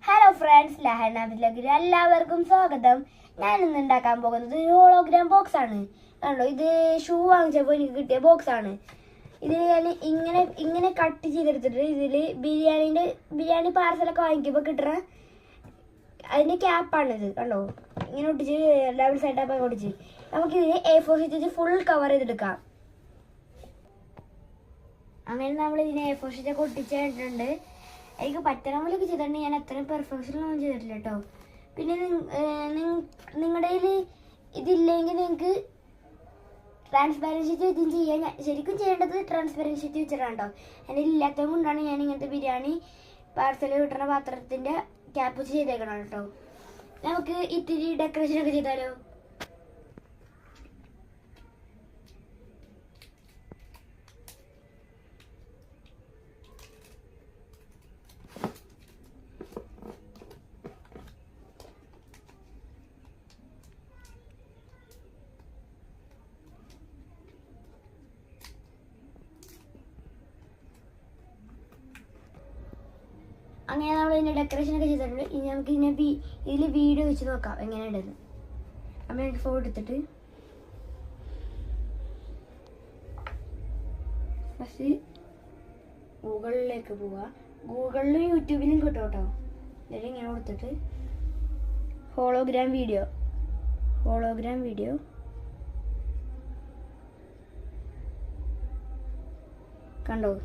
Hello friends, ലഹന വ്ലോഗിൽ എല്ലാവർക്കും സ്വാഗതം. ഞാൻ ഇന്ന് ഉണ്ടാക്കാൻ പോകുന്നത് ഒരു ഹോളോഗ്രാം ബോക്സ് ആണ്. കണ്ടോ, ഇത് ഷൂ വാങ്ങിച്ചപ്പോൾ എനിക്ക് കിട്ടിയ ബോക്സ് ആണ്. ഇതിൽ ഞാൻ ഇങ്ങനെ കട്ട് ചെയ്തെടുത്തിട്ട് ഇതിൽ ബിരിയാണി പാർസലൊക്കെ വാങ്ങിക്കുമ്പോൾ കിട്ടുന്ന അതിൻ്റെ ക്യാപ്പാണിത്. കണ്ടോ, ഇങ്ങനെ ഒട്ടിച്ച് ഡബിൾ സൈഡാക്കി ഒട്ടിച്ച് നമുക്കിതിൽ A4 ഷീറ്റ് ഫുൾ കവർ ചെയ്തെടുക്കാം. അങ്ങനെ നമ്മൾ ഇതിനെ A4 ഷീറ്റൊക്കെ ഒട്ടിച്ചിട്ടുണ്ട്. എനിക്ക് പറ്റണ പോലെയൊക്കെ ചെയ്തിട്ടുണ്ട്. ഞാൻ അത്രയും പെർഫെക്ഷനൊന്നും ചെയ്തിട്ടില്ല കേട്ടോ. പിന്നെ നിങ്ങളുടെ കയ്യിൽ ഇതില്ലെങ്കിൽ നിങ്ങൾക്ക് ട്രാൻസ്പാരൻറ്റ് ഷീറ്റ് വെച്ചും ചെയ്യാൻ. ശരിക്കും ചെയ്യേണ്ടത് ട്രാൻസ്പാരൻറ്റ് ഷീറ്റ് വെച്ചിട്ടാണ് കേട്ടോ. എൻ്റെ ഇല്ലാത്തത് കൊണ്ടാണ് ഞാൻ ഇങ്ങനത്തെ ബിരിയാണി പാർസൽ കിട്ടുന്ന പാത്രത്തിൻ്റെ ക്യാപ്പ് വെച്ച് ചെയ്തേക്കണം കേട്ടോ. നമുക്ക് ഇത്തിരി ഡെക്കറേഷനൊക്കെ ചെയ്താലോ? അങ്ങനെ നമ്മൾ ഇതിൻ്റെ ഡെക്കറേഷനൊക്കെ ചെയ്തിട്ടുണ്ട്. ഇനി നമുക്ക് ഇതിൽ വീഡിയോ വെച്ച് നോക്കാം എങ്ങനെയുണ്ടെന്ന്. നമ്മൾ ഫോട്ടോ എടുത്തിട്ട് ഫസ്റ്റ് ഗൂഗിളിലേക്ക് പോവുക. ഗൂഗിളിലും യൂട്യൂബിലും കിട്ടും കേട്ടോ. എന്നിട്ട് ഇങ്ങനെ കൊടുത്തിട്ട് ഹോളോഗ്രാം വീഡിയോ കണ്ടോ.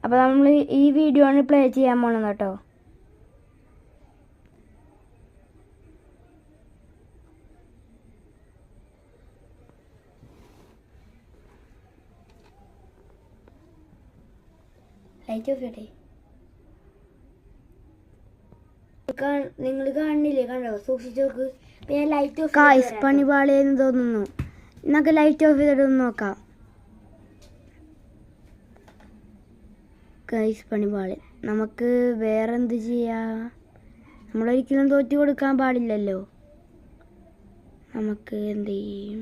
അപ്പോൾ നമ്മൾ ഈ വീഡിയോ ആണ് പ്ലേ ചെയ്യാൻ പോണത് കേട്ടോ. ലൈറ്റ് ഓഫ് ചെയ്യട്ടെ. നിങ്ങൾ കാണുന്നില്ലേ? കണ്ടോ, സൂക്ഷിച്ച് നോക്ക്. പിന്നെ ലൈറ്റ് ഓഫ് പണിപാളിയെന്ന് തോന്നുന്നു. നമുക്ക് ലൈറ്റ് ഓഫ് ചെയ്തിട്ടൊന്ന് നോക്കാം. ഗൈസ്, പണിപാളി. നമുക്ക് വേറെന്ത് ചെയ്യാം? നമ്മളൊരിക്കലും തോറ്റു കൊടുക്കാൻ പാടില്ലല്ലോ. നമുക്ക് എന്ത് ചെയ്യും?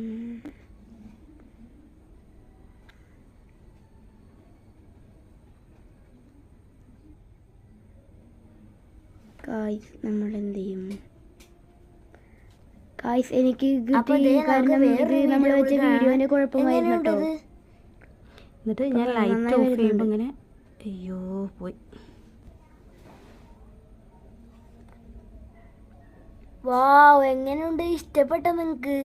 ഗൈസ്, നമ്മളെന്ത് ചെയ്യും? ഗൈസ്, എനിക്ക് കാരണം നമ്മൾ വെച്ച വീഡിയോന്റെ കുഴപ്പമായിരുന്നു കേട്ടോ. എന്നിട്ട് ഞാൻ ലൈറ്റ് ഓഫ് ചെയ്യുമ്പോൾ ഇങ്ങനെ അയ്യോ പോയി. വാവ്, എങ്ങനെയുണ്ട്? ഇഷ്ടപ്പെട്ടോ നിങ്ങൾക്ക്?